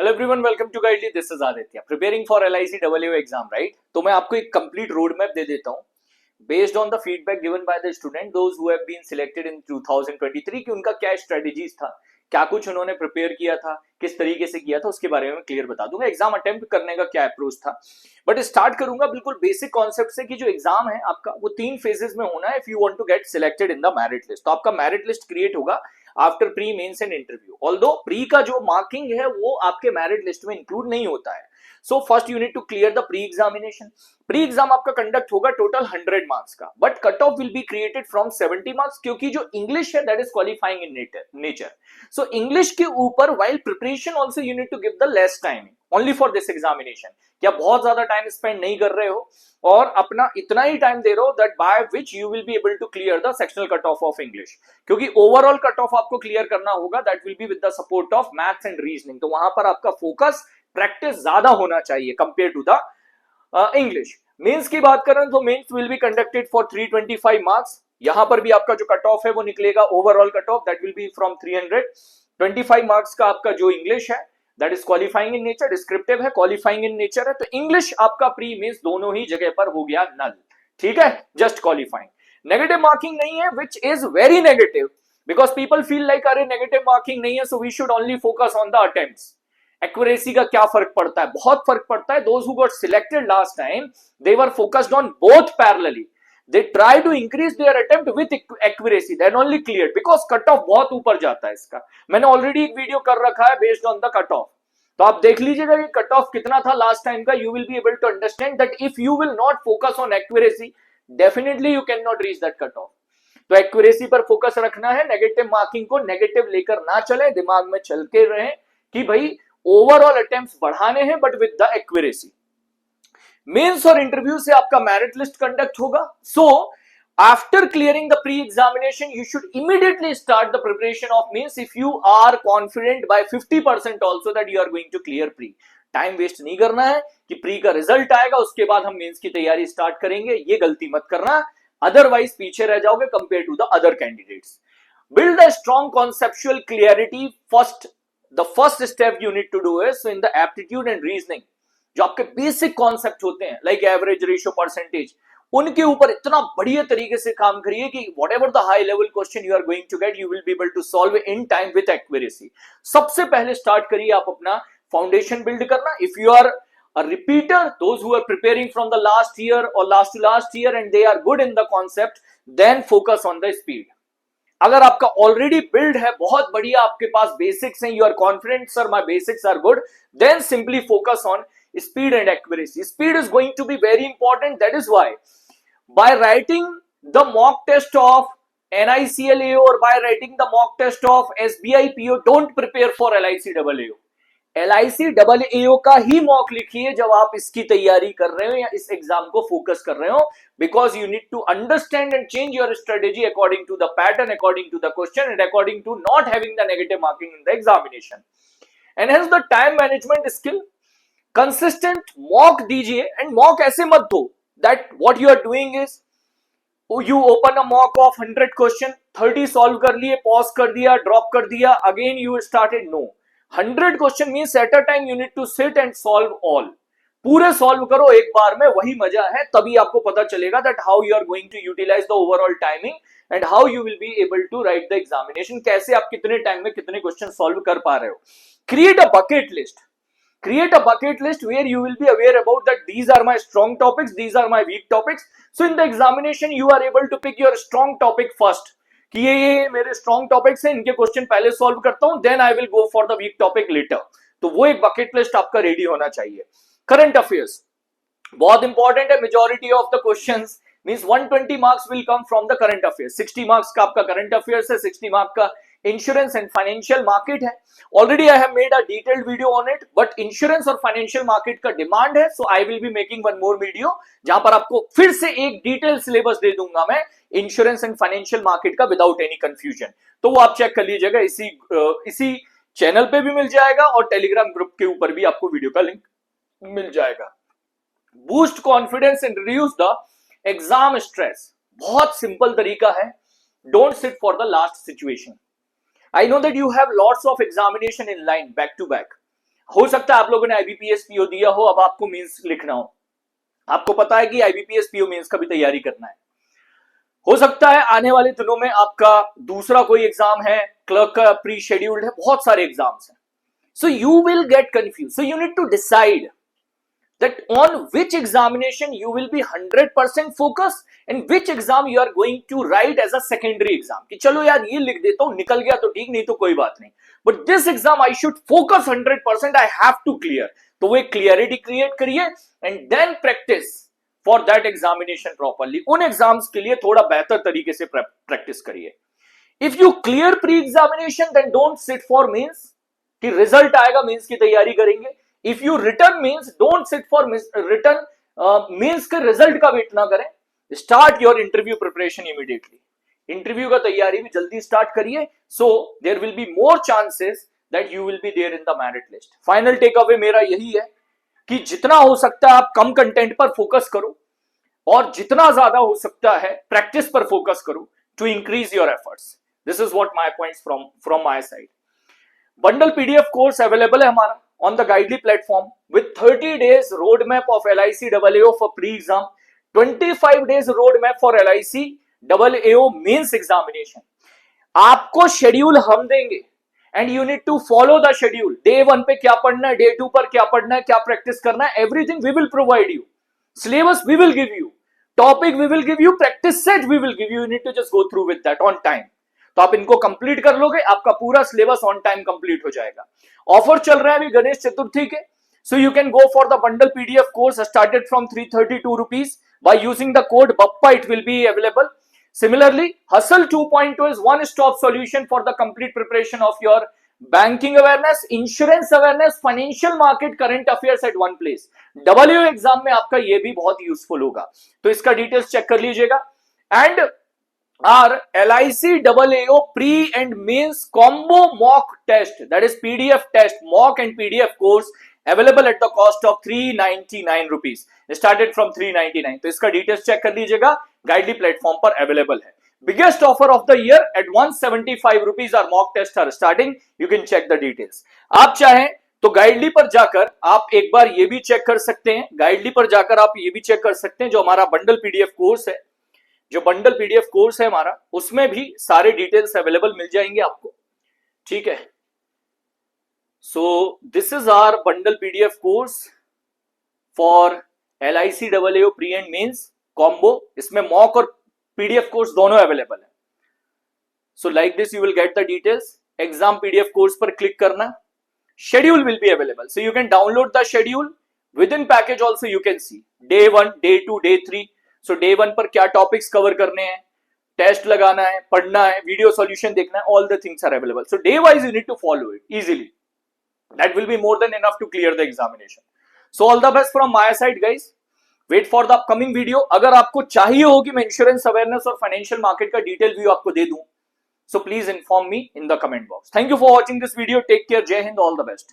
Hello everyone, welcome to Guidely. This is Aditya, preparing for LIC double exam, right. तो मैं आपको एक complete road map दे देता हूं based on the feedback given by the student those who have been selected in 2023 कि उनका क्या स्ट्रेटजीज था, क्या कुछ उन्होंने प्रिपेयर किया था, किस तरीके से किया था, उसके बारे में क्लियर बता दूंगा। एग्जाम अटेम्प्ट करने का क्या अप्रोच था, बट स्टार्ट करूंगा बिल्कुल बेसिक कॉन्सेप्ट से कि जो एग्जाम है आपका वो 3 फेजेस में होना है if you want to get selected in the merit list. तो आपका मेरिट लिस्ट क्रिएट होगा after pre mains and interview. Although pre का जो मार्किंग है वो आपके मेरिट लिस्ट में इंक्लूड नहीं होता है। So first you need to clear the pre examination. Pre exam आपका कंडक्ट होगा टोटल 100 मार्क्स का, but cut off will be created from 70 marks, क्योंकि जो इंग्लिश है that is qualifying in nature. So English के ऊपर while preparation also you need to give the less time only for this examination. क्या बहुत ज्यादा time spend नहीं कर रहे हो और अपना इतना ही टाइम दे रहे हो that by which you will be able to clear the sectional cut off of English, क्योंकि ओवरऑल कट ऑफ आपको क्लियर करना होगा that will be with the support of maths and reasoning. तो वहां पर आपका फोकस प्रैक्टिस ज्यादा होना चाहिए compare to the English. Mains की बात करें तो mains will be conducted for 325 marks. यहां पर भी आपका जो कट ऑफ है वो निकलेगा overall cut of that will B from 325 marks का। आपका जो इंग्लिश है that is qualifying in nature, descriptive है, क्वालिफाइंग इन नेचर है। तो इंग्लिश आपका प्री मेंस दोनों ही जगह पर हो गया नल, ठीक है, जस्ट क्वालिफाइंग। नेगेटिव मार्किंग नहीं है which is very negative because people feel like अरे नेगेटिव मार्किंग नहीं है so we should only focus on the attempts. Accuracy का क्या फर्क पड़ता है? बहुत फर्क पड़ता है। Those who got selected last time they were focused on both parallelly, they try to increase their attempt with accuracy, then only cleared because cut off बहुत ऊपर जाता है इसका। मैंने ऑलरेडी एक वीडियो कर रखा है based on the cut off, तो आप देख लीजिएगा कि कट ऑफ कितना था लास्ट टाइम का। You will be able to understand that if you will not focus on accuracy definitely you can not reach that cut off. तो accuracy पर फोकस रखना है, नेगेटिव मार्किंग को नेगेटिव लेकर ना चले, दिमाग में चल के रहे कि भाई ओवरऑल अटेम्प्ट्स बढ़ाने हैं but with the accuracy. Mains और इंटरव्यू से आपका मेरिट लिस्ट कंडक्ट होगा। So after clearing the pre examination you should immediately start the preparation of mains if you are confident by 50% also that you are going to clear pre. Time waste नहीं करना है कि pre का result आएगा उसके बाद हम mains की तैयारी स्टार्ट करेंगे, ये गलती मत करना, अदरवाइज पीछे रह जाओगे compare to the other candidates. Build a strong conceptual clarity first. The first step you need to do is in the aptitude and reasoning, जो आपके बेसिक कॉन्सेप्ट होते हैं लाइक एवरेज, रेशियो, परसेंटेज, उनके ऊपर इतना बढ़िया तरीके से काम करिए कि whatever the high level question you are going to get you will be able to solve in time with accuracy. सबसे पहले स्टार्ट करिए आप अपना फाउंडेशन बिल्ड करना। If you are a repeater, those who are preparing from the last year और last to last year and they are good in the concept, then focus on the speed. अगर आपका already build है, बहुत बढ़िया, आपके पास basics हैं, you are confident sir my basics are good, then simply focus on speed and accuracy. Speed is going to be very important. That is why by writing the mock test of NICLAO or by writing the mock test of SBI PO, don't prepare for LIC AAO. LIC AAO का ही mock लिखिए जब आप इसकी तैयारी कर रहे हो या इस एग्जाम को फोकस कर रहे हो, because you need to understand and change your strategy according to the pattern, according to the question and according to not having the negative marking in the examination. And hence the time management skill, consistent mock दीजिए and mock ऐसे मत दो that what you are doing is you open a mock of 100 question, 30 solve कर लिए, pause कर दिया, drop कर दिया, again you started. No, 100 question means at a time you need to sit and solve all. पूरे solve करो एक बार में, वही मजा है। तभी आपको पता चलेगा that how you are going to utilise the overall timing and how you will be able to write the examination. कैसे आप कितने टाइम में कितने क्वेश्चन सॉल्व कर पा रहे हो। Create a bucket list. Create a bucket list where you will be aware about that these are my strong topics, these are my weak topics. So in the examination you are able to pick your strong topic first कि ये मेरे strong topics हैं, इनके question पहले solve करता हूं, then I will go for the weak topic later. तो वो एक bucket list आपका रेडी होना चाहिए। करंट अफेयर्स बहुत इंपॉर्टेंट है। Majority of the questions means 120 marks will come from the current affairs. 60 marks का आपका करंट अफेयर्स है, 60 मार्क्स का इंश्योरेंस एंड फाइनेंशियल मार्केट है। Already I have made a detailed video on it, but insurance और financial market का demand है, so I will be making one more video जहां पर आपको फिर से एक डिटेल सिलेबस दे दूंगा मैं इंश्योरेंस एंड फाइनेंशियल मार्केट का विदाउट एनी कंफ्यूजन। तो वो आप चेक कर लीजिएगा, इसी चैनल पे भी मिल जाएगा और टेलीग्राम ग्रुप के ऊपर भी आपको वीडियो का लिंक मिल जाएगा। Boost confidence and reduce the exam stress, बहुत सिंपल तरीका है। Don't sit for the last situation. I know that you have lots of examination in line back to back. हो सकता है आप लोगों ने आईबीपीएस पीओ दिया हो, अब आपको मेंस लिखना हो, आपको पता है कि आईबीपीएस पीओ मेंस का भी तैयारी करना है। हो सकता है आने वाले दिनों में आपका दूसरा कोई एग्जाम है, क्लर्क का प्री शेड्यूल्ड है, बहुत सारे एग्जाम्स हैं। So you will get confuse, so you need to decide that on which examination you will be 100% focused and which exam you are going to write as a secondary exam कि चलो यार ये लिख देता हूं, निकल गया तो ठीक, नहीं तो कोई बात नहीं, but this exam I should focus 100%, I have to clear। तो वो एक क्लियरिटी क्रिएट करिए and then practice for that examination properly। उन एग्जाम्स के लिए थोड़ा बेहतर तरीके से प्रैक्टिस करिए। If you clear pre-examination then don't sit for means कि रिजल्ट आएगा मेंस की तैयारी करेंगे। If you written means don't sit for written means के रिजल्ट का वेट ना करें, start your interview preparation immediately. Interview का तैयारी भी जल्दी स्टार्ट करिए, so there will be more chances that you will be there in the merit list. Final take away मेरा यही है कि जितना हो सकता है आप कम कंटेंट पर फोकस करो और जितना ज्यादा हो सकता है प्रैक्टिस पर फोकस करो to increase your efforts. This is what my points from my side. Bundle PDF course available है हमारा on the Guidely platform with 30 days roadmap of LIC AAO for pre-exam, 25 days roadmap for LIC AAO mains examination। आपको schedule हम देंगे and you need to follow the schedule. Day 1 पे क्या पढ़ना है, day 2 पर क्या पढ़ना है, क्या प्रैक्टिस करना है, everything we will provide you. Syllabus we will give you, topic we will give you, practice set we will give you, you need to just go through with that on time. तो आप इनको complete कर लोगे, आपका पूरा syllabus on time complete हो जाएगा। Offer चल रहा है अभी गणेश चतुर्थी के, सो you can go for the bundle PDF course started from 332 rupees by using the code BAPPA, it will be available। Similarly, Hustle 2.2 is one stop solution for the complete preparation of your banking awareness, insurance awareness, financial market, current affairs at one place। WO exam में आपका ये भी बहुत useful होगा, तो इसका details check कर लीजिएगा। And our LIC AAO pre and mains combo mock test, that is PDF test, mock and PDF course available at the cost of 399 rupees, started from 399। तो इसका डिटेल्स चेक कर लीजिएगा, गाइडली platform पर available है। Biggest offer of the year at 175 rupees our mock tests are starting, you can check the details। आप चाहें तो गाइडली पर जाकर आप एक बार ये भी चेक कर सकते हैं, गाइडली पर जाकर आप ये भी चेक कर सकते हैं जो हमारा बंडल पीडीएफ कोर्स है, जो बंडल पीडीएफ कोर्स है हमारा, उसमें भी सारे डिटेल्स अवेलेबल मिल जाएंगे आपको, ठीक है। So this is our bundle PDF course for LIC AAO pre and mains combo. इसमें मॉक और पीडीएफ कोर्स दोनों अवेलेबल है। So like this you will get the details. Exam PDF course पर click करना, schedule will be available, so you can download the schedule within package also. You can see day 1, day 2, day 3। So day 1 पर क्या topics cover करने हैं, test लगाना है, पढ़ना है, वीडियो सॉल्यूशन देखना है, all the things are available. So day wise you need to follow it easily, that will be more than enough to clear the examination. So all the best from my side guys, wait for the upcoming video. अगर आपको चाहिए हो कि मैं insurance awareness और financial market का detail view आपको दे दूं, so please inform me in the comment box. Thank you for watching this video, take care, जय हिंद, ऑल द बेस्ट।